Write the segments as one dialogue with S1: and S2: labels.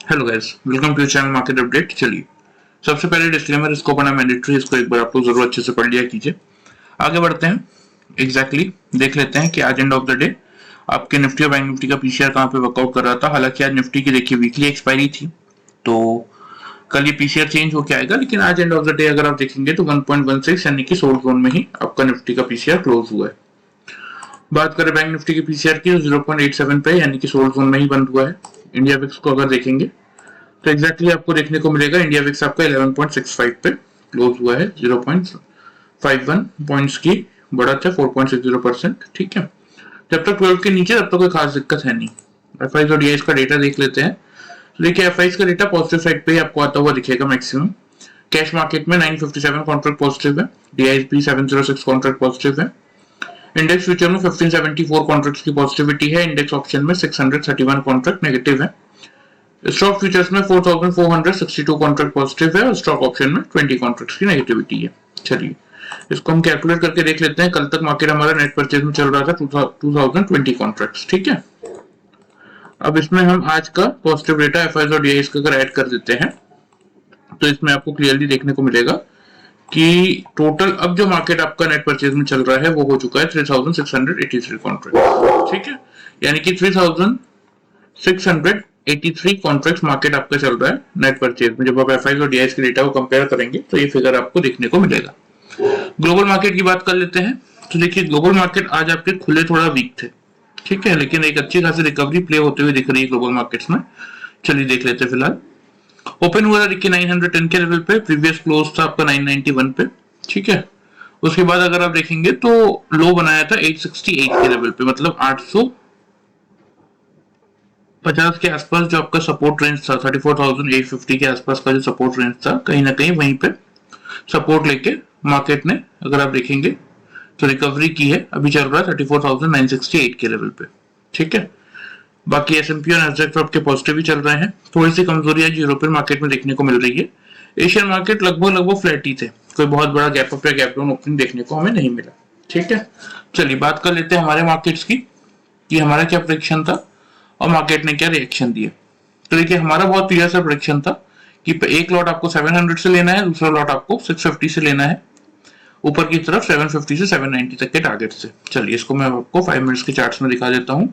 S1: Hello guys, welcome to channel market update. चलिए सबसे पहले डिस्क्लेमर, इसको पढ़ना मैंडेटरी, इसको एक बार आप लोग जरूर अच्छे से पढ़ लिया कीजिए। आगे बढ़ते हैं, एग्जैक्टली देख लेते हैं कि आज एंड ऑफ द डे आपके निफ्टी और बैंक निफ्टी का पीसीआर कहाँ पे वर्कआउट कर रहा था। हालांकि आज निफ्टी की देखिए वीकली एक्सपायरी थी, तो कल ये पीसीआर चेंज होकर आएगा, लेकिन आज एंड ऑफ द डे अगर आप देखेंगे तो 1.16 यानी कि सोल्ड जोन में ही आपका निफ्टी का पीसीआर क्लोज हुआ है। बात करें बैंक निफ्टी के पीसीआर की तो 0.87 पे यानी कि सोल्ड जोन में ही बंद हुआ है। इंडिया विक्स को अगर देखेंगे तो एग्जैक्टली आपको देखने को मिलेगा इंडिया विक्स आपका 11.65 पे क्लोज हुआ है, 0.51 पॉइंट्स की बढ़त है, 4.60%। ठीक है, जब तक 12 के नीचे तब तक कोई खास दिक्कत है नहीं। एफआईज और डीआईज का डेटा देख लेते हैं। तो देखिए एफआईज का डेटा पॉजिटिव साइड पे ही आपको आता हुआ दिखेगा मैक्सिमम। कैश मार्केट में 957 कॉन्ट्रैक्ट पॉजिटिव है, डीआईज भी 706 कॉन्ट्रैक्ट पॉजिटिव है। इंडेक्स फ्यूचर में 1574 कॉन्ट्रैक्ट्स की पॉजिटिविटी है, इंडेक्स ऑप्शन में 631 कॉन्ट्रैक्ट नेगेटिव है। स्टॉक फ्यूचर्स में 4462 कॉन्ट्रैक्ट पॉजिटिव है और स्टॉक ऑप्शन में 20 कॉन्ट्रैक्ट्स की नेगेटिविटी है। चलिए इसको हम कैलकुलेट करके देख लेते हैं। कल तक मार्केट हमारा नेट परचेज में चल रहा था 2020 कॉन्ट्रैक्ट्स। ठीक है, अब इसमें हम आज का पॉजिटिव डेटा एफआईज और डीआईज का अगर ऐड कर देते हैं तो इसमें आपको क्लियरली देखने को मिलेगा कि टोटल अब जो मार्केट आपका नेट परचेज में चल रहा है वो हो चुका है 3683 कॉन्ट्रैक्ट। ठीक है, यानी कि 3683 कॉन्ट्रैक्ट मार्केट आपका चल रहा है नेट परचेज में। जब आप एफआईज और डीआईज के डेटा को कंपेयर करेंगे तो ये फिगर आपको देखने को मिलेगा। ग्लोबल मार्केट की बात कर लेते हैं। तो देखिए ग्लोबल मार्केट आज आपके खुले थोड़ा वीक थे, ठीक है, लेकिन एक अच्छी खासी रिकवरी प्ले होते हुए दिख रही है ग्लोबल मार्केट्स में। चलिए देख लेते हैं। फिलहाल ओपन हुआ था देखिए 910 के लेवल पे, प्रीवियस क्लोज था आपका 991 पे। ठीक है, उसके बाद अगर आप देखेंगे तो लो बनाया था 868 के लेवल पे, मतलब 850 के आसपास जो आपका सपोर्ट रेंज था, 34,850 के आसपास का जो सपोर्ट रेंज था, कहीं ना कहीं वहीं पे सपोर्ट लेके मार्केट ने अगर आप देखेंगे तो रिकवरी की है। अभी चल रहा है 34,968 के लेवल पे। ठीक है, बाकी एसएमपी और नैस्डैक तो आपके पॉजिटिव ही चल रहे हैं। थोड़ी सी कमजोरी आज यूरोपियन मार्केट में देखने को मिल रही है। एशियन मार्केट लगभग फ्लैट ही थे, कोई बहुत बड़ा गैप अप या गैप डाउन ओपनिंग देखने को हमें नहीं मिला। ठीक है, चलिए बात कर लेते हैं हमारे मार्केट्स की कि हमारा क्या प्रेडिक्शन था और मार्केट ने क्या रिएक्शन दिया। तो देखिए हमारा बहुत क्लियर सा प्रेडिक्शन था कि एक लॉट आपको 700 से लेना है, दूसरा लॉट आपको 650 से लेना है, ऊपर की तरफ 750 से 790 तक के टारगेट से। चलिए इसको मैं आपको 5 मिनट्स के चार्ट्स में दिखा देता हूं,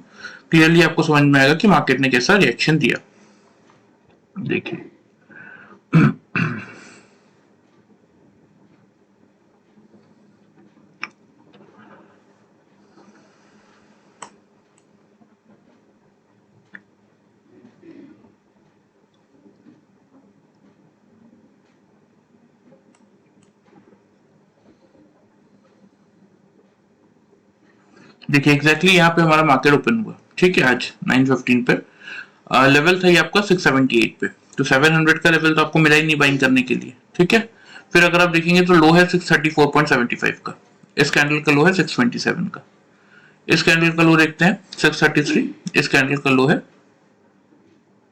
S1: क्लियरली आपको समझ में आएगा कि मार्केट ने कैसा रिएक्शन दिया। देखिए देखिए एग्जैक्टली यहाँ पे हमारा मार्केट ओपन हुआ। ठीक है, आज 915 पे लेवल था ये आपका 678 पे, तो 700 का लेवल तो आपको मिला ही नहीं बाइंग करने के लिए। ठीक है, फिर अगर आप देखेंगे तो लो है 634.75 का, इस कैंडल का लो है 627 का, इस कैंडल का लो देखते हैं 633, इस कैंडल का लो है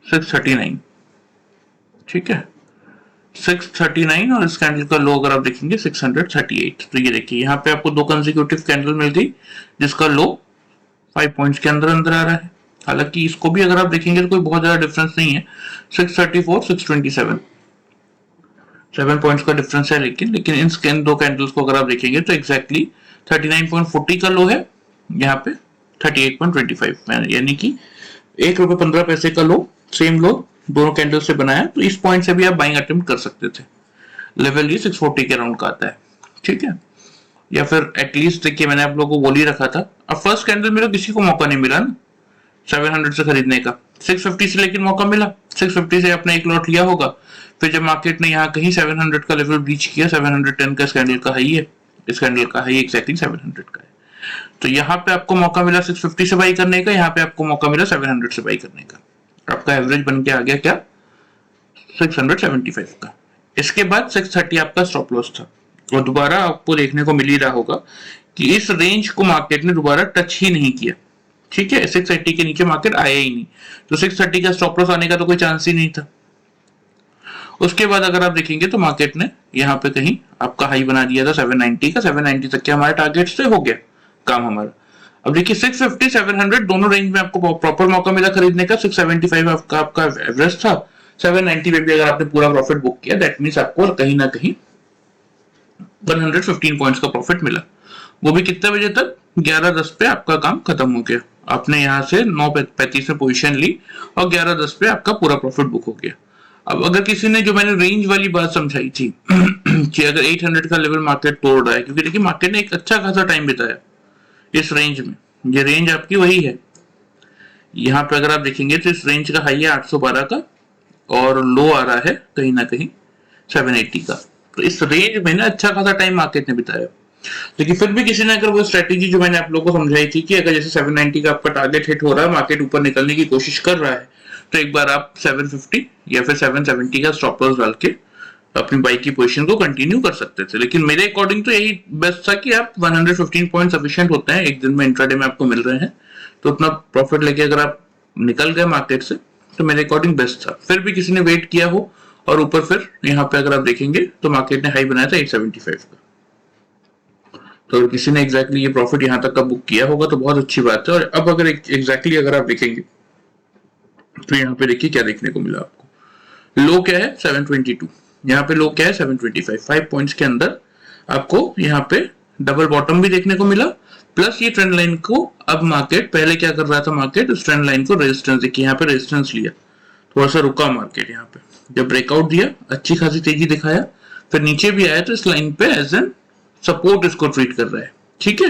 S1: 639। ठीक है, 639 और इस कैंडल का लो अगर आप देखेंगे 638। तो ये देखिए यहाँ पे आपको दो कंसेक्यूटिव कैंडल मिल गई जिसका लो 5 पॉइंट्स के अंदर अंदर आ रहा है। हालांकि इसको भी अगर आप देखेंगे तो कोई बहुत ज्यादा डिफरेंस नहीं है, 634 627 7 पॉइंट्स का डिफरेंस है। लेकिन इन दो कैंडल्स को अगर आप देखेंगे तो एग्जैक्टली 39.40 का लो है, यहाँ पे 38.25, यानी कि ₹1.15 का लो, सेम लो दोनों कैंडल से बनाया। तो इस पॉइंट से भी आप बाइंग अटेम्प्ट कर सकते थे। लेवल ये 640 के राउंड का आता है। ठीक है, या फिर एटलीस्ट देखिए मैंने आप लोगों को बोल ही रखा था। अब फर्स्ट कैंडल में तो किसी को मौका नहीं मिला ना 700 से खरीदने का, 650 से लेकिन मौका मिला। 650 से आपने एक लॉट लिया होगा, फिर जब मार्केट ने यहाँ कहीं 700 का लेवल ब्रीच किया, 710 का इस कैंडल का हाई है, इस कैंडल का हाई एग्जैक्टली 700 का है, तो यहाँ पे आपको मौका मिला 650 से बाई करने का, यहाँ पे आपको मौका मिला 700 से बाई करने का। आपका एवरेज बन के आ गया क्या 675 का। इसके बाद 630 आपका स्टॉप लॉस था, और दोबारा आपको देखने को मिल ही रहा होगा कि इस रेंज को मार्केट ने दोबारा टच ही नहीं किया। ठीक है, 680 के नीचे मार्केट आया ही नहीं, तो 630 का स्टॉप लॉस आने का तो कोई चांस ही नहीं था। उसके बाद अगर आप देखेंगे तो मार्केट ने यहाँ पे कहीं आपका हाई बना दिया था 790 का, 790 तक के हमारे टारगेट से हो गया काम हमारा। अब देखिए 650 700 दोनों रेंज में आपको प्रॉपर मौका मिला खरीदने का। 675 आपका एवरेज था, 790 पे भी अगर आपने पूरा प्रॉफिट बुक किया, दैट मीन्स आपको कहीं ना कहीं 115 पॉइंट्स का प्रॉफिट मिला। वो भी कितने बजे तक? 11:10 पे आपका काम खत्म हो गया। आपने यहाँ से 9:35 में पोजीशन ली और 11:10 पे आपका पूरा प्रॉफिट बुक हो गया। अब अगर किसी ने, जो मैंने रेंज वाली बात समझाई थी कि अगर 800 का लेवल मार्केट तोड़ रहा है, क्योंकि देखिए मार्केट ने एक अच्छा खासा टाइम बिताया इस रेंज में, ये रेंज आपकी वही है। यहाँ पे अगर आप देखेंगे तो इस रेंज का हाई है 812 का और लो आ रहा है कहीं ना कहीं 780 का। तो इस रेंज में ना अच्छा खासा टाइम मार्केट ने बिताया। लेकिन फिर भी किसी ने अगर वो स्ट्रेटेजी जो मैंने आप लोगों को समझाई थी कि अगर जैसे 790 का आपका टारगेट हिट हो रहा है, मार्केट ऊपर निकलने की कोशिश कर रहा है, तो एक बार आप 750 या फिर 770 का स्टॉप लॉस डाल के अपनी बाई की पोजीशन को कंटिन्यू कर सकते थे। लेकिन मेरे अकॉर्डिंग तो यही बेस्ट था कि आप 115 पॉइंट सफिशिएंट होते हैं, एक दिन में इंट्राडे में आपको मिल रहे हैं, तो उतना प्रॉफिट लेके अगर आप निकल गए मार्केट से तो मेरे अकॉर्डिंग बेस्ट था। फिर भी किसी ने वेट किया हो और ऊपर फिर यहाँ पे अगर आप देखेंगे तो मार्केट ने हाई बनाया था 875 का, तो अगर किसी ने एग्जैक्टली ये प्रॉफिट यहाँ तक का बुक किया होगा तो बहुत अच्छी बात है। और अब अगर एग्जैक्टली अगर आप देखेंगे तो यहाँ पे देखिए क्या देखने को मिला आपको। लो क्या है? 722। यहाँ पे लो क्या है? 725। 5 पॉइंट्स के अंदर आपको यहाँ पे डबल बॉटम भी देखने को मिला, प्लस ये ट्रेंड लाइन को अब मार्केट, पहले क्या कर रहा था मार्केट, उस ट्रेंड लाइन को रेजिस्टेंस देखिए, यहाँ पे रेजिस्टेंस लिया, थोड़ा सा रुका मार्केट, यहाँ पे जब ब्रेकआउट दिया अच्छी खासी तेजी दिखाया, फिर नीचे भी आया तो इस लाइन पे एज एन सपोर्ट इसको ट्रीट कर रहा है। ठीक है,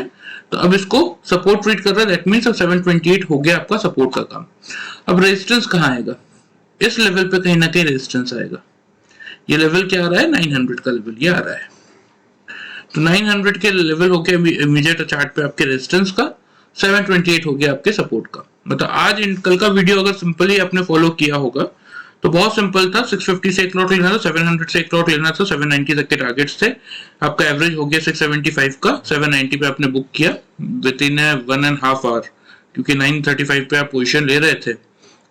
S1: तो अब इसको सपोर्ट ट्रीट कर रहा है, दैट मींस अब 728 हो गया आपका सपोर्ट का काम। अब रेजिस्टेंस कहाँ आएगा? इस लेवल पे कहीं ना कहीं रेजिस्टेंस आएगा। ये लेवल क्या आ रहा है? 900 का लेवल ये आ रहा है। तो 900 के लेवल हो गया इमीडिएट चार्ट पे आपके रेजिस्टेंस का, 728 हो गया आपके सपोर्ट का। मतलब आज कल का वीडियो अगर सिंपली आपने फॉलो किया होगा तो बहुत सिंपल था। 650 से एक लॉट लेना था, 700 से एक लॉट लेना था, 790 तक के टारगेट्स थे, आपका एवरेज हो गया 675 का, 790 पे आपने बुक किया विद इन 1.5 आवर, क्योंकि 935 पे आप पोजीशन ले रहे थे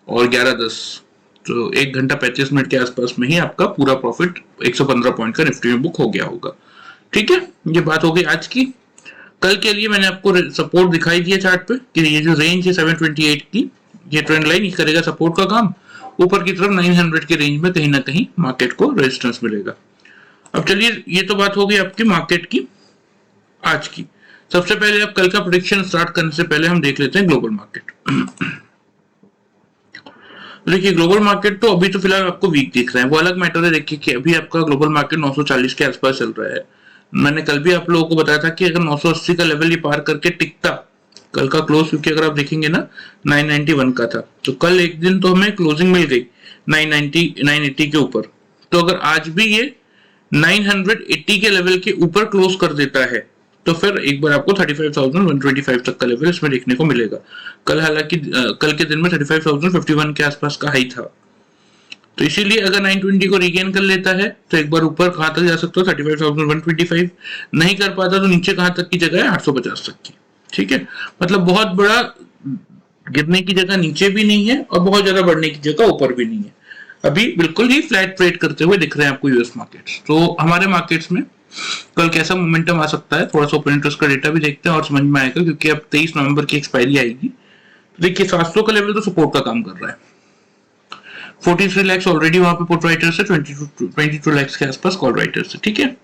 S1: और 11:10, तो 1 घंटा 35 मिनट के आसपास में ही आपका पूरा प्रॉफिट 115 पॉइंट का निफ्टी में बुक हो गया होगा। ठीक है, ये बात हो गई आज की। कल के लिए मैंने आपको सपोर्ट दिखाई दिया चार्ट पे कि ये जो रेंज है 728 की, ये ट्रेंड लाइन करेगा सपोर्ट का काम, ऊपर की तरफ 900 के रेंज में कहीं ना कहीं मार्केट को रेजिस्टेंस मिलेगा। अब चलिए, ये तो बात हो गई आपकी मार्केट की आज की। सबसे पहले अब कल का प्रेडिक्शन स्टार्ट करने से पहले हम देख लेते हैं ग्लोबल मार्केट। देखिए ग्लोबल मार्केट तो अभी तो फिलहाल आपको वीक दिख रहा है, वो अलग मैटर है। देखिए कि अभी आपका ग्लोबल मार्केट 940 के आसपास चल रहा है। मैंने कल भी आप लोगों को बताया था कि अगर 980 का लेवल ही पार करके टिकता, कल का क्लोज, क्योंकि अगर आप देखेंगे ना 991 का था, तो कल एक दिन तो हमें क्लोजिंग मिल गई 980 के ऊपर। तो अगर आज भी ये 980 के लेवल के ऊपर क्लोज कर देता है तो फिर एक बार आपको 35,125 तक का लेवल इसमें देखने को मिलेगा। कल हालांकि कल के दिन में 35,051 के आसपास का हाई था, तो इसीलिए अगर 920 को रिगेन कर लेता है तो एक बार ऊपर कहां तक जा सकता है? 35,125। नहीं कर पाता तो नीचे कहां तक की जगह है? 850 तक की। ठीक है, मतलब बहुत बड़ा गिरने की जगह नीचे भी नहीं है और बहुत ज्यादा बढ़ने की जगह ऊपर भी नहीं है। अभी बिल्कुल ही फ्लैट ट्रेड करते हुए दिख रहे हैं आपको यूएस मार्केट्स। तो हमारे मार्केट्स में कल कैसा मोमेंटम आ सकता है, थोड़ा सा ओपन इंटरेस्ट का डेटा भी देखते हैं और समझ में आएगा, क्योंकि अब 23 नवंबर की एक्सपायरी आएगी। तो देखिए 700 का लेवल तो सपोर्ट का काम कर रहा है, 43 लाख ऑलरेडी वहां पे पुट राइटर्स है, 22 लाख के आसपास कॉल राइटर्स है। ठीक है,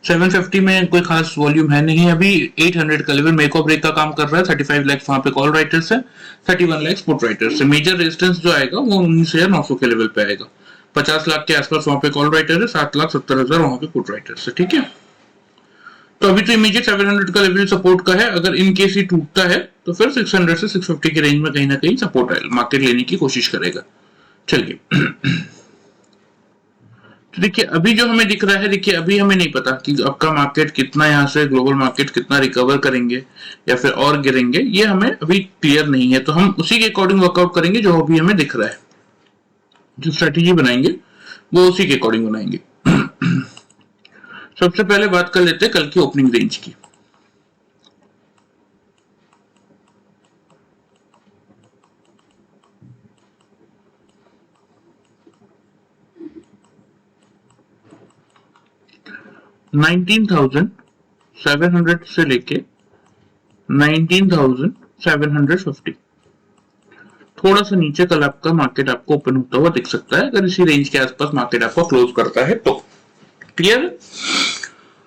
S1: 750 में कोई खास वॉल्यूम है नहीं अभी। 800 का लेवल मेक और ब्रेक का काम कर रहा है, 35 लाख वहां पे कॉल राइटर्स है, 31 लाख पुट राइटर्स है। मेजर रेजिस्टेंस जो आएगा वो 19,900 के लेवल पे आएगा, 50 लाख के आसपास वहां पे कॉल राइटर है, 7,70,000 वहां पे पुट राइटर्स है। ठीक है, तो अभी तो इमीडिएट 700 का लेवल सपोर्ट का है। अगर इन केस ही टूटता है तो फिर 600 से 650 के रेंज में कहीं ना कहीं सपोर्ट है, मार्केट लेने की कोशिश करेगा। चलिए तो देखिए अभी जो हमें दिख रहा है, देखिए अभी हमें नहीं पता कि आपका मार्केट कितना, यहाँ से ग्लोबल मार्केट कितना रिकवर करेंगे या फिर और गिरेंगे, ये हमें अभी क्लियर नहीं है। तो हम उसी के अकॉर्डिंग वर्कआउट करेंगे जो अभी हमें दिख रहा है, जो स्ट्रेटेजी बनाएंगे वो उसी के अकॉर्डिंग बनाएंगे। सबसे पहले बात कर लेते हैं कल की ओपनिंग रेंज की। $19,700 से लेके 19,750, थोड़ा सा नीचे कल आपका मार्केट आपको ओपन होता हुआ दिख सकता है अगर इसी रेंज के आसपास मार्केट आपको क्लोज करता है तो। क्लियर?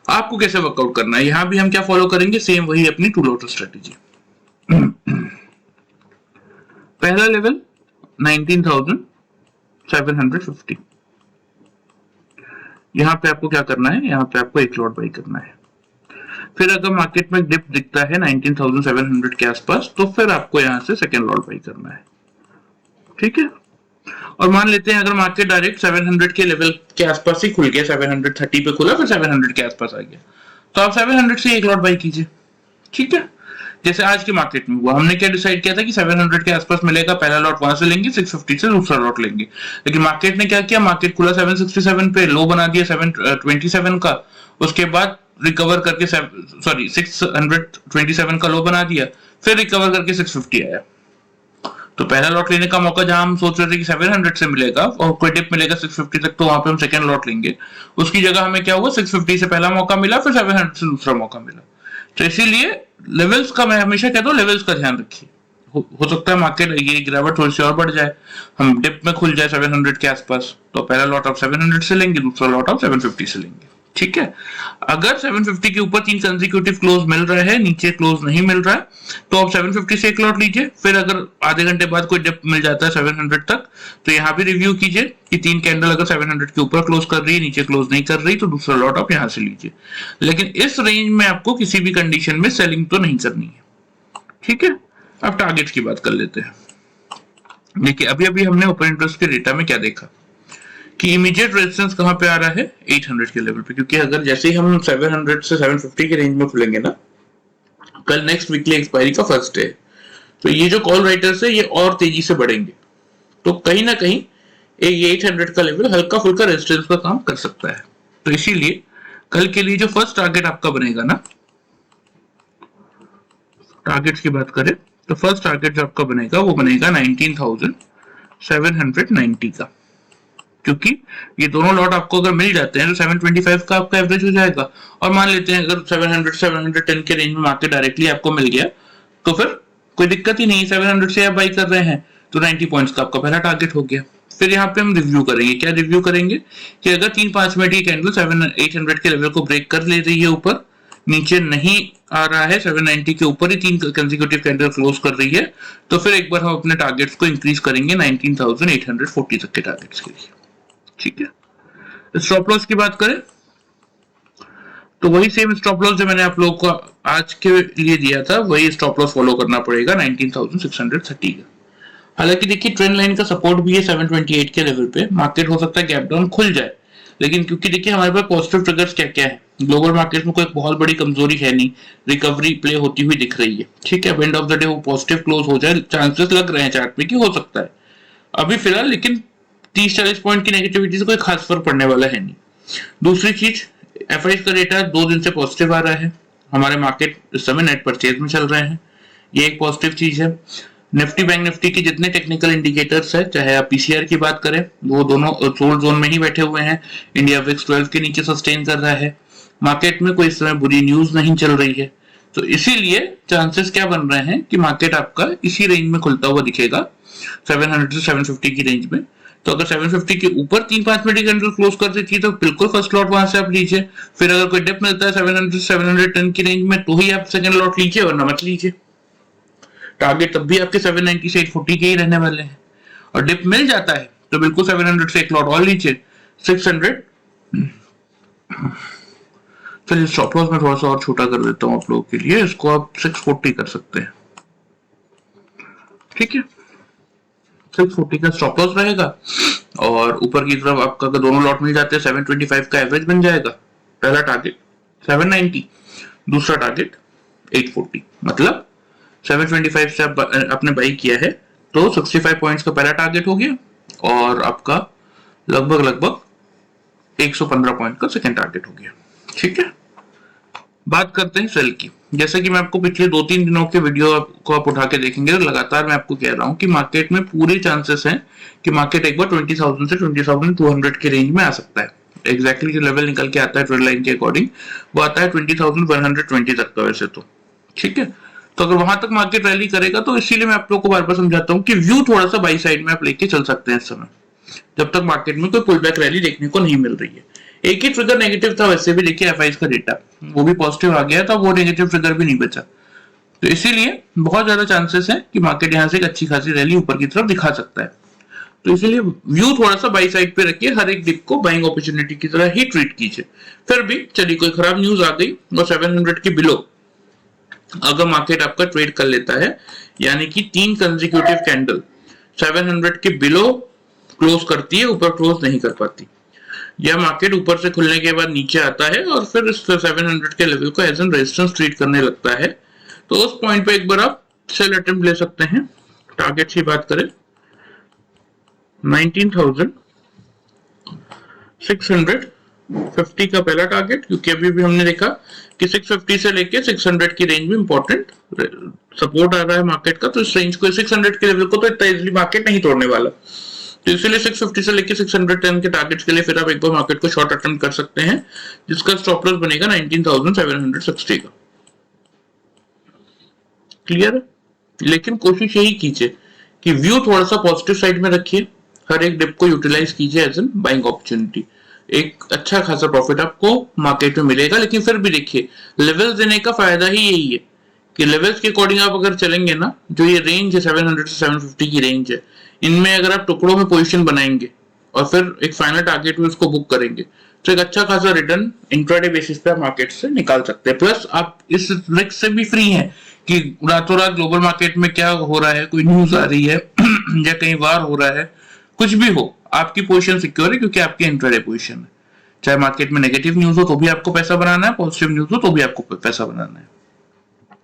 S1: आपको कैसे वर्कआउट करना है, यहां भी हम क्या फॉलो करेंगे, सेम वही अपनी टू लॉट स्ट्रेटेजी। पहला लेवल 19,750, यहां पे आपको क्या करना है, यहां पे आपको एक लॉट बाई करना है। फिर अगर मार्केट में डिप दिखता है 19,700 के आसपास तो फिर आपको यहां से सेकेंड लॉट बाई करना है। ठीक है, और मान लेते हैं अगर मार्केट डायरेक्ट 700 के लेवल के आसपास ही खुल गया, 730 पे खुला फिर 700 के आसपास आ गया, तो आप 700 से एक लॉट बाई कीजिए। ठीक है, जैसे आज के मार्केट में हुआ, हमने क्या डिसाइड किया था कि 700 के आसपास मिलेगा, पहला लॉट वहां से लेंगे, 650 से दूसरा लॉट लेंगे। लेकिन मार्केट ने क्या किया, मार्केट खुला 767 पे, लो बना दिया 727 का, उसके बाद रिकवर करके 627 का लो बना दिया, फिर रिकवर करके 650 आया। तो पहला लॉट लेने का मौका जहां हम सोच रहे थे कि 700 से मिलेगा और कोई डिप मिलेगा 650 तक, तो वहां पे हम सेकंड लॉट लेंगे, उसकी जगह हमें क्या हुआ, 650 से पहला मौका मिला, फिर 700 से दूसरा मौका मिला। तो इसीलिए लेवल्स का, मैं हमेशा कहता हूँ लेवल्स का ध्यान रखिए। हो सकता है मार्केट ये गिरावट थोड़ी सी और बढ़ जाए, हम डिप में खुल जाए 700 के आसपास, तो पहला लॉट आप 700 से लेंगे, दूसरा लॉट आप 750 से लेंगे। ठीक है, अगर 750 के ऊपर 3 कंसेक्यूटिव क्लोज मिल रहा है, नीचे क्लोज नहीं मिल रहा है, तो आप 750 से एक लॉट लीजिए। फिर अगर आधे घंटे बाद कोई डिप मिल जाता है 700 तक, तो यहाँ भी रिव्यू कीजिए कि 3 कैंडल अगर 700 के ऊपर क्लोज कर रही है, नीचे क्लोज नहीं कर रही, तो दूसरा लॉट आप यहाँ से लीजिए। लेकिन इस रेंज में आपको किसी भी कंडीशन में सेलिंग तो नहीं करनी है। ठीक है, अब टारगेट की बात कर लेते हैं। देखिए अभी अभी हमने ओपन इंटरेस्ट के डेटा में क्या देखा कि इमीडिएट रेजिस्टेंस कहां पे आ रहा है, 800 के लेवल पे, क्योंकि अगर जैसे ही हम 700 से 750 के रेंज में खुलेंगे ना, कल नेक्स्ट वीकली एक्सपायरी का फर्स्ट डे, तो ये जो कॉल राइटर्स है ये और तेजी से बढ़ेंगे, तो कहीं ना कहीं ये 800 का लेवल हल्का फुल्का रेजिस्टेंस का काम कर सकता है। तो इसीलिए कल के लिए जो फर्स्ट टारगेट आपका बनेगा ना, टारगेट्स की बात करें तो फर्स्ट टारगेट जो आपका बनेगा वो बनेगा 19,790 का, क्योंकि ये दोनों लॉट आपको अगर मिल जाते हैं तो 725 का आपका एवरेज हो जाएगा। और मान लेते हैं अगर 700 710 के रेंज में मार्केट डायरेक्टली आपको मिल गया, तो फिर कोई दिक्कत ही नहीं, 700 से आप बाई कर रहे हैं तो 90 पॉइंट्स का आपका पहला टारगेट हो गया। फिर यहाँ पे हम रिव्यू करेंगे, क्या रिव्यू करेंगे कि अगर 3-5 मिनट की कैंडल 800 के लेवल को ब्रेक कर ले रही है, ऊपर नीचे नहीं आ रहा है, 790 के ऊपर ही 3 कंसेक्यूटिव कैंडल क्लोज कर रही है, तो फिर एक बार हम अपने टारगेट्स को इंक्रीज करेंगे 19,840 तक के टारगेट्स के लिए। ठीक है, स्टॉप लॉस की बात करें तो वही सेम स्टॉप लॉस जो मैंने आप लोगों को आज के लिए दिया था, वही स्टॉप लॉस फॉलो करना पड़ेगा 19,630 का। हालांकि देखिए ट्रेंड लाइन का सपोर्ट भी है 728 के लेवल पे, मार्केट हो सकता है गैप डाउन खुल जाए, लेकिन क्योंकि देखिए हमारे पास पॉजिटिव ट्रिगर्स क्या क्या है, ग्लोबल मार्केट में कोई बहुत बड़ी कमजोरी है नहीं, रिकवरी प्ले होती हुई दिख रही है। ठीक है, एंड ऑफ द डे वो पॉजिटिव क्लोज हो जाए, चांसेस लग रहे हैं चार्ट में कि हो सकता है अभी फिलहाल, लेकिन 30-40 पॉइंट की नेगेटिविटी से कोई खास फर्क पड़ने वाला है नहीं। दूसरी चीज, एफआईएस का डेटा 2 दिन से पॉजिटिव आ रहा है, हमारे मार्केट इस समय नेट परचेज में चल रहे हैं, ये एक पॉजिटिव चीज है। निफ्टी बैंक निफ्टी के जितने टेक्निकल इंडिकेटर्स है, चाहे आप पीसीआर की बात करें, वो दोनों सोल्ड जोन में ही बैठे हुए हैं, इंडिया विक्स 12 के नीचे सस्टेन कर रहा है, मार्केट में कोई इस समय बुरी न्यूज नहीं चल रही है, तो इसीलिए चांसेस क्या बन रहे हैं कि मार्केट आपका इसी रेंज में खुलता हुआ दिखेगा 700 से 750 की रेंज में। तो अगर 750 के ऊपर 3-5 मिनट कैंडल क्लोज कर देती है तो बिल्कुल फर्स्ट लॉट वहां से आप लीजिए। फिर अगर कोई डिप मिलता है 700 से 710 की रेंज में तो ही आप सेकंड लॉट लीजिए, वरना मत लीजिए। टारगेट तब भी आपके 790 से 840 के ही रहने वाले हैं, और डिप मिल जाता है तो बिल्कुल 700 से एक लॉट और लीजिए। 600, चलिए स्टॉप लॉस में थोड़ा सा और छोटा कर देता हूं आप लोगों के लिए, इसको आप 640 कर सकते हैं। ठीक है, 640 का स्टॉप लॉस रहेगा, और ऊपर की तरफ आपका अगर दोनों लॉट मिल जाते हैं 725 का एवरेज बन जाएगा। पहला टारगेट 790, दूसरा टारगेट 840, मतलब 725 से आपने बाई किया है तो 65 पॉइंट्स का पहला टारगेट हो गया, और आपका लगभग 115 पॉइंट का सेकंड टारगेट हो गया। ठीक है, बात करते हैं सेल की। जैसे कि मैं आपको पिछले 2-3 दिनों के वीडियो को आप उठा के देखेंगे तो लगातार मैं आपको कह रहा हूं कि मार्केट में पूरे चांसेस हैं कि मार्केट एक बार 20,000 से 20,200 के रेंज में आ सकता है। एग्जैक्टली जो लेवल निकल के आता है ट्रेंड लाइन के अकॉर्डिंग वो आता है 20,120 तक का वैसे तो। ठीक है, तो अगर वहां तक मार्केट रैली करेगा तो इसीलिए मैं आप लोगों को बार बार समझाता हूँ कि व्यू थोड़ा सा बाई साइड में आप लेके चल सकते हैं इस समय, जब तक मार्केट में कोई पुल बैक रैली देखने को नहीं मिल रही है। एक ही ट्रिगर नेगेटिव था, वैसे भी देखिए एफआईज का डेटा वो भी पॉजिटिव आ गया था, वो नेगेटिव ट्रिगर भी नहीं बचा, तो इसीलिए बहुत ज्यादा चांसेस है कि मार्केट यहाँ से एक अच्छी खासी रैली ऊपर की तरफ दिखा सकता है। तो इसीलिए व्यू थोड़ा सा बाई साइड पे रखिए, हर एक डिप को बाइंग अपॉर्चुनिटी की तरह ही ट्रीट कीजिए। फिर भी चलिए कोई खराब न्यूज आ गई और 700 के बिलो अगर मार्केट आपका ट्रेड कर लेता है, यानी कि 3 कंसेक्यूटिव कैंडल 700 के बिलो क्लोज करती है, ऊपर क्लोज नहीं कर पाती, यह मार्केट ऊपर से खुलने के बाद नीचे आता है और फिर इस 700 के लेवल को एज एन रेजिस्टेंस ट्रीट करने लगता है, तो उस पॉइंट पे एक बार आप सेल अटेम्प्ट ले सकते हैं। टारगेट की बात करें 19,650 का पहला टारगेट, क्योंकि अभी भी हमने देखा कि 650 से लेके 600 की रेंज में इंपॉर्टेंट सपोर्ट आ रहा है मार्केट का, तो इस रेंज को 600 के लेवल को तो इतना इजीली मार्केट नहीं तोड़ने वाला, तो इसीलिए 650 से लेके 610 के टारगेट्स के लिए फिर आप एक बार मार्केट को शॉर्ट अटेम्प्ट कर सकते हैं, जिसका स्टॉप लॉस बनेगा 19,760 का। क्लियर है? लेकिन कोशिश यही कीजिए कि व्यू थोड़ा सा पॉजिटिव साइड में रखिए, हर एक डिप को यूटिलाइज कीजिए एज एन बाइंग अपॉर्चुनिटी, एक अच्छा खासा प्रॉफिट आपको मार्केट में मिलेगा। लेकिन फिर भी देखिए लेवल्स देने का फायदा ही यही है कि लेवल्स के अकॉर्डिंग आप अगर चलेंगे ना, जो ये रेंज है 700 से 750 की रेंज है, इनमें अगर आप टुकड़ों में पोजीशन बनाएंगे और फिर एक फाइनल टारगेट में उसको बुक करेंगे, तो एक अच्छा खासा रिटर्न इंट्राडे बेसिस पे आप मार्केट से निकाल सकते हैं। प्लस आप इस रिस्क से भी फ्री हैं कि रातों रात ग्लोबल मार्केट में क्या हो रहा है, कोई न्यूज आ रही है या कहीं वार हो रहा है, कुछ भी हो, आपकी पोजीशन सिक्योर है क्योंकि आपकी इंट्राडे पोजीशन है। चाहे मार्केट में नेगेटिव न्यूज हो तो भी आपको पैसा बनाना है, पॉजिटिव न्यूज हो तो भी आपको पैसा बनाना है।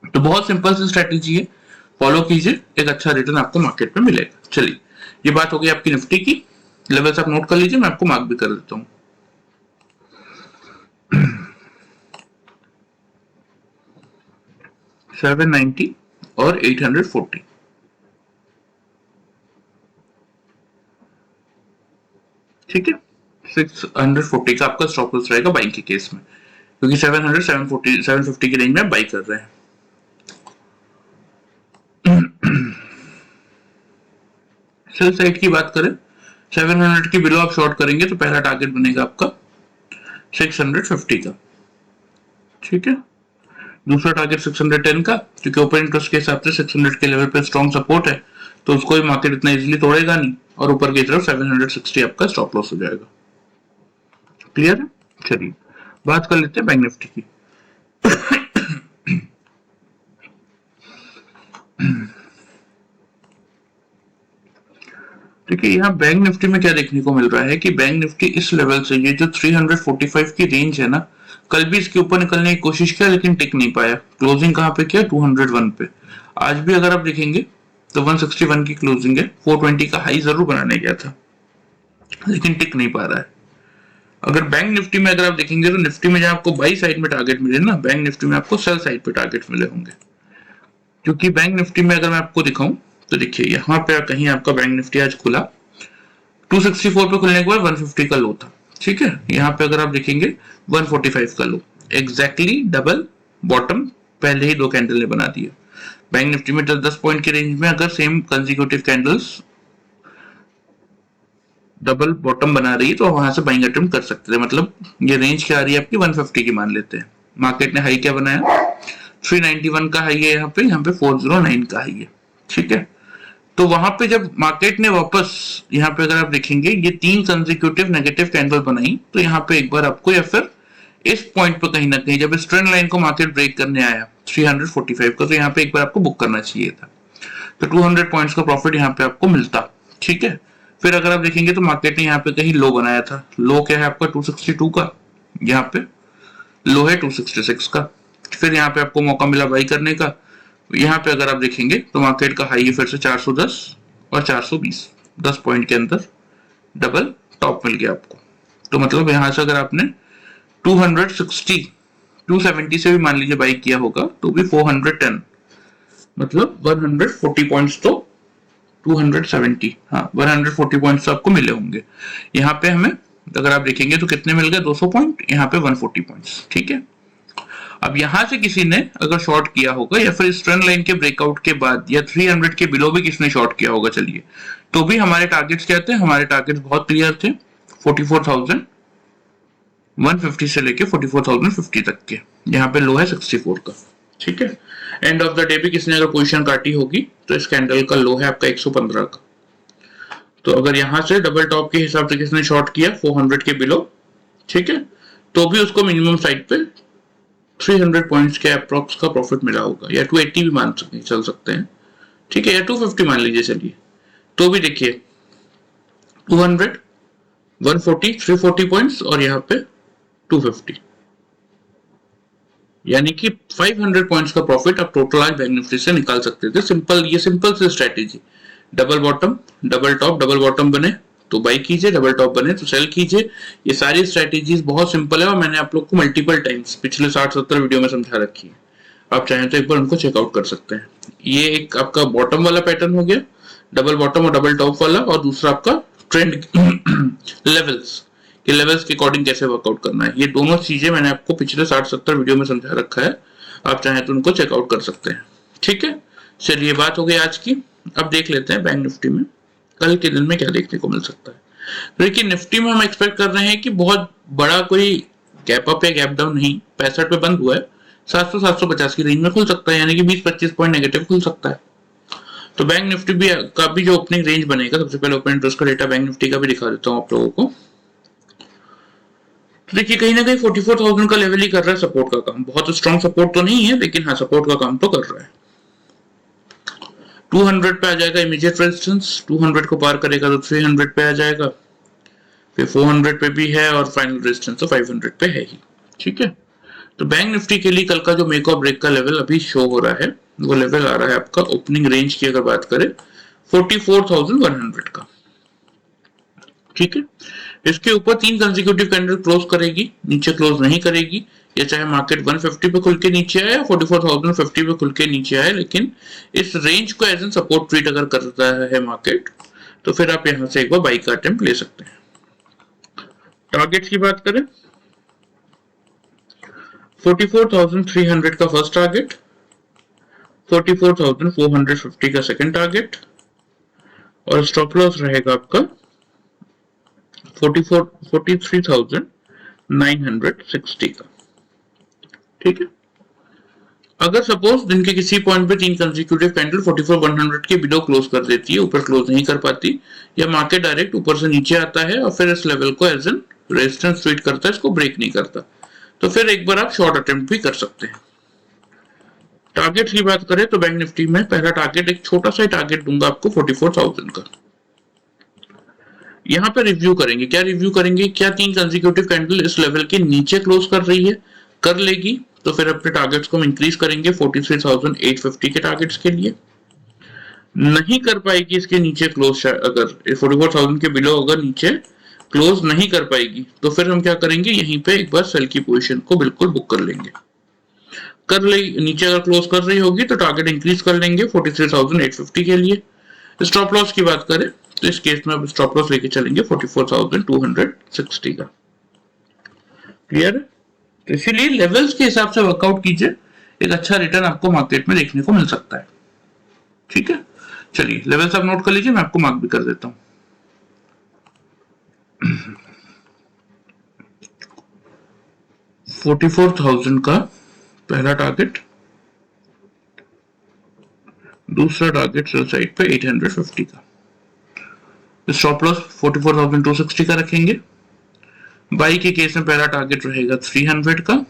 S1: तो बहुत सिंपल सी स्ट्रेटेजी है, फॉलो कीजिए, एक अच्छा रिटर्न आपको मार्केट में मिलेगा। चलिए ये बात हो गई आपकी निफ्टी की, लेवल्स आप नोट कर लीजिए, मैं आपको मार्क भी कर देता हूं। $790 और 840, ठीक है। 640 का आपका स्टॉप लॉस रहेगा बाइंग के केस में, क्योंकि 700 740 750 की रेंज में बाई कर रहे हैं। सेल साइड की बात करें 700 की बिलो आप शॉर्ट करेंगे तो पहला टारगेट बनेगा आपका 650 का, ठीक है। दूसरा टारगेट 610 का, क्योंकि ओपन इंटरेस्ट के हिसाब से 600 के लेवल पे स्ट्रॉन्ग सपोर्ट है, तो उसको भी मार्केट इतना इजीली तोड़ेगा नहीं, और ऊपर की तरफ 760 आपका स्टॉप लॉस हो जाएगा। क्लियर है? चलिए बात कर लेते हैं बैंक निफ्टी की। देखिए यहाँ बैंक निफ्टी में क्या देखने को मिल रहा है कि बैंक निफ्टी इस लेवल से, ये जो 345 की रेंज है ना, कल भी इसके ऊपर निकलने की कोशिश किया लेकिन टिक नहीं पाया। क्लोजिंग कहाँ पे किया? 201 पे। आज भी अगर आप देखेंगे तो 161 की क्लोजिंग है, 420 का हाई जरूर बनाने गया था लेकिन टिक नहीं पा रहा है। अगर बैंक निफ्टी में अगर आप देखेंगे तो निफ्टी में जहां आपको बाई साइड में टारगेट मिले ना, बैंक निफ्टी में आपको सेल साइड पे टारगेट मिले होंगे, क्योंकि बैंक निफ्टी में अगर मैं आपको दिखाऊं तो देखिए यहाँ पे कहीं आपका बैंक निफ्टी आज खुला 264 पे, खुलने के बाद 150 का लो था, ठीक है। यहाँ पे अगर आप देखेंगे 145 का लो, एग्जैक्टली डबल बॉटम पहले ही 2 कैंडल ने बना दिया। बैंक निफ्टी में 10 पॉइंट की रेंज में अगर same consecutive candles double bottom बना रही है तो वहां से बाइंग अटेम्प्ट कर सकते थे। मतलब ये रेंज क्या आ रही है आपकी 150 की मान लेते हैं। मार्केट ने हाई क्या बनाया? 391 का हाई है, यहाँ पे 409 का हाई है, ठीक है। तो वहां पे जब मार्केट ने वापस यहाँ पे अगर आप देखेंगे ये 3 कंसेक्यूटिव नेगेटिव कैंडल बनाई, तो यहाँ पे एक बार आपको या फिर इस पॉइंट पर कहीं ना कहीं जब इस ट्रेंड लाइन को मार्केट ब्रेक करने आया 345 का, तो यहाँ पे एक बार आपको बुक करना चाहिए था, तो 200 पॉइंट्स का प्रॉफिट यहाँ पे आपको मिलता, ठीक है। फिर अगर आप देखेंगे तो मार्केट ने यहाँ पे कहीं लो बनाया था, लो क्या है आपका 262 का, यहाँ पे लो है 266 का। फिर यहाँ पे आपको मौका मिला बाई करने का, यहाँ पे अगर आप देखेंगे तो मार्केट का हाई है फिर से 410 और 420, 10 पॉइंट के अंदर डबल टॉप मिल गया आपको। तो मतलब यहाँ से अगर आपने 270 से भी मान लीजिए बाई किया होगा तो भी 410, मतलब 140 पॉइंट्स तो 270, हाँ 140 पॉइंट्स तो आपको मिले होंगे। यहाँ पे हमें अगर आप देखेंगे तो कितने मिल गए? 200 पॉइंट, यहाँ पे 140 पॉइंट्स, ठीक है। अब यहां से किसी ने अगर शॉर्ट किया होगा या फिर इस ट्रेंड लाइन के ब्रेकआउट के बाद या 300 के बिलो भी किसने शॉर्ट किया होगा, चलिए, तो भी हमारे टारगेट्स क्या थे? हमारे टारगेट्स बहुत क्लियर थे, 44,150 से लेके 44,050 तक के। यहाँ पे लो है 64 का, ठीक है। एंड ऑफ द डे भी किसने अगर पोजीशन काटी होगी तो इस कैंडल का लो है आपका 115 का। तो अगर यहां से डबल टॉप के हिसाब से किसने शॉर्ट किया 400 के बिलो, ठीक है, तो भी उसको मिनिमम साइड पे 300 पॉइंट्स के अप्रॉक्स का प्रॉफिट मिला होगा, या 280 भी मान सकते चल सकते हैं, ठीक है, या 250 मान लीजिए, चलिए। तो भी देखिए 200, 140, 340 पॉइंट्स और यहाँ पे 250, यानी कि 500 पॉइंट्स का प्रॉफिट आप टोटल आज बैंक निफ्टी से निकाल सकते थे। सिंपल, ये सिंपल सी strategy, double bottom double top, double bottom बने तो बाई कीजिए, डबल टॉप बने तो सेल कीजिए। ये सारी स्ट्रेटेजीज बहुत सिंपल है और मैंने आप लोग को मल्टीपल टाइम्स पिछले 60-70 वीडियो में समझा रखी है। आप चाहें तो एक बार उनको चेकआउट कर सकते हैं। ये एक आपका बॉटम वाला पैटर्न हो गया, डबल बॉटम और डबल टॉप वाला, और दूसरा आपका ट्रेंड लेवल्स के लेवल्स के अकॉर्डिंग कैसे वर्कआउट करना है। ये दोनों चीजें मैंने आपको पिछले 60-70 वीडियो में समझा रखा है, आप चाहें तो उनको चेकआउट कर सकते हैं, ठीक है। चलिए, बात हो गई आज की। अब देख लेते हैं बैंक निफ्टी में कल के दिन में क्या देखने को मिल सकता है। देखिए, निफ्टी में हम एक्सपेक्ट कर रहे हैं कि बहुत बड़ा कोई गैप अप या गैप डाउन नहीं, 65 पे बंद हुआ है, 700-750 की रेंज में खुल सकता है, यानी कि 20-25 पॉइंट नेगेटिव खुल सकता है। तो बैंक निफ्टी भी का भी जो ओपनिंग रेंज बनेगा, सबसे पहले ओपन इंटरेस्ट का डेटा बैंक निफ्टी का भी दिखा देता हूँ आप लोगों को। तो देखिए, कहीं ना कहीं 44,000 का लेवल ही कर रहा है सपोर्ट का काम। बहुत स्ट्रॉन्ग सपोर्ट तो नहीं है, लेकिन हाँ सपोर्ट का काम तो कर रहा है। 200 पे आ जाएगा इमीडिएट रेजिस्टेंस, 200 को पार करेगा तो 300 पे आ जाएगा, फिर 400 पे भी है और फाइनल रेजिस्टेंस तो 500 पे है ही, ठीक है। तो बैंक निफ्टी के लिए कल का जो मेक और ब्रेक का लेवल अभी शो हो रहा है, वो लेवल आ रहा है आपका ओपनिंग रेंज की अगर बात करें 44,100 का, ठीक है। इसके ऊपर 3 कंसेक्यूटिव कैंडल क्लोज करेगी, नीचे क्लोज नहीं करेगी, या चाहे मार्केट 150 पे खुल के नीचे आए या 44,050 पे खुल के नीचे आए, लेकिन इस रेंज को एज एन सपोर्ट ट्रीट अगर करता है मार्केट, तो फिर आप यहां से एक बार बाई का अटेम्प्ट ले सकते हैं। टारगेट्स की बात करें, 44,300 का फर्स्ट टारगेट, 44,450 का सेकंड टारगेट, और स्टॉप लॉस रहेगा आपका 43,960 का, ठीक है। अगर सपोज दिन के किसी पॉइंट पे 3 कंसेक्यूटिव कैंडल 44,100 के बिलो क्लोज कर देती है, ऊपर क्लोज नहीं कर पाती, या मार्केट डायरेक्ट ऊपर से नीचे आता है और फिर इस लेवल को एज एन रेजिस्टेंस ट्रीट करता है, इसको ब्रेक नहीं करता, तो फिर एक बार आप शॉर्ट अटेम्प्ट भी कर सकते हैं। टारगेट की बात करें तो बैंक निफ्टी में पहला टारगेट, एक छोटा सा टारगेट दूंगा आपको 44,000 का। यहाँ पे रिव्यू करेंगे, क्या रिव्यू करेंगे, क्या 3 कंसेक्यूटिव कैंडल इस लेवल के नीचे क्लोज कर रही है, कर लेगी तो फिर अपने टारगेट्स को हम इंक्रीज करेंगे 43,850 के टारगेट्स के लिए। नहीं कर पाएगी इसके नीचे क्लोज, अगर 44,000 के बिलो अगर नीचे क्लोज नहीं कर पाएगी, तो फिर हम क्या करेंगे, यहीं पे एक बार सेल की पोजीशन को बिल्कुल बुक कर लेंगे। कर ले, नीचे अगर क्लोज कर रही होगी तो टारगेट इंक्रीज कर लेंगे 43,850 के लिए। स्टॉप लॉस की बात करें तो इस केस में अब स्टॉप लॉस लेके चलेंगे 44,260 का, क्लियर है। तो इसीलिए लेवल्स के हिसाब से वर्कआउट कीजिए, एक अच्छा रिटर्न आपको मार्केट में देखने को मिल सकता है, ठीक है। चलिए, लेवल्स आप नोट कर लीजिए, मैं आपको मार्क भी कर देता हूं। 44,000 का पहला टारगेट, दूसरा टारगेट सेल साइड पे 850 का, स्टॉप लॉस 44,260 का रखेंगे। बाई के केस में पहला टारगेट रहेगा 300 का,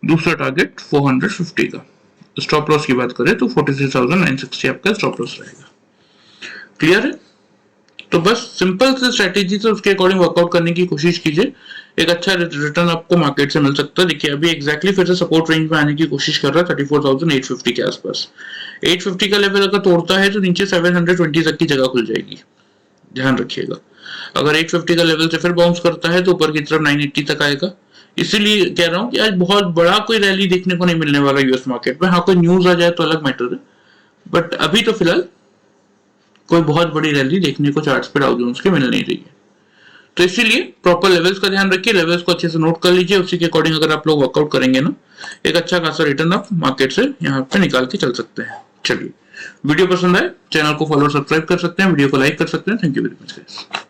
S1: दूसरा टारगेट 450 का। स्टॉप लॉस की बात करें तो 43,960 आपका स्टॉप लॉस रहेगा, क्लियर है। तो बस सिंपल से स्ट्रेटेजी से उसके अकॉर्डिंग वर्कआउट करने की कोशिश कीजिए, एक अच्छा रिटर्न आपको मार्केट से मिल सकता है। देखिए, अभी एग्जैक्टली फिर से सपोर्ट रेंज में आने की कोशिश कर रहा है 34,850 के आसपास। 850 का लेवल अगर तोड़ता है तो नीचे 720 तक की जगह खुल जाएगी, ध्यान रखिएगा। अगर 850 का लेवल से फिर बाउंस करता है तो ऊपर की तरफ 980 तक आएगा। इसीलिए कह रहा हूं कि आज बहुत बड़ा कोई रैली देखने को नहीं मिलने वाला यूएस मार्केट में। हाँ, कोई न्यूज आ जाए तो अलग मैटर है, बट अभी तो फिलहाल कोई बहुत बड़ी रैली देखने को चार्ट्स पे डाउ जोन्स के मिल नहीं रही है। तो इसीलिए प्रॉपर लेवल्स का ध्यान रखिए, लेवल्स को अच्छे से नोट कर लीजिए, उसी के अकॉर्डिंग अगर आप लोग वर्कआउट करेंगे ना, एक अच्छा खासा रिटर्न आप मार्केट से यहाँ पे निकाल के चल सकते हैं। चलिए, वीडियो पसंद आए चैनल को फॉलो और सब्सक्राइब कर सकते हैं, वीडियो को लाइक कर सकते हैं। Thank you very much guys.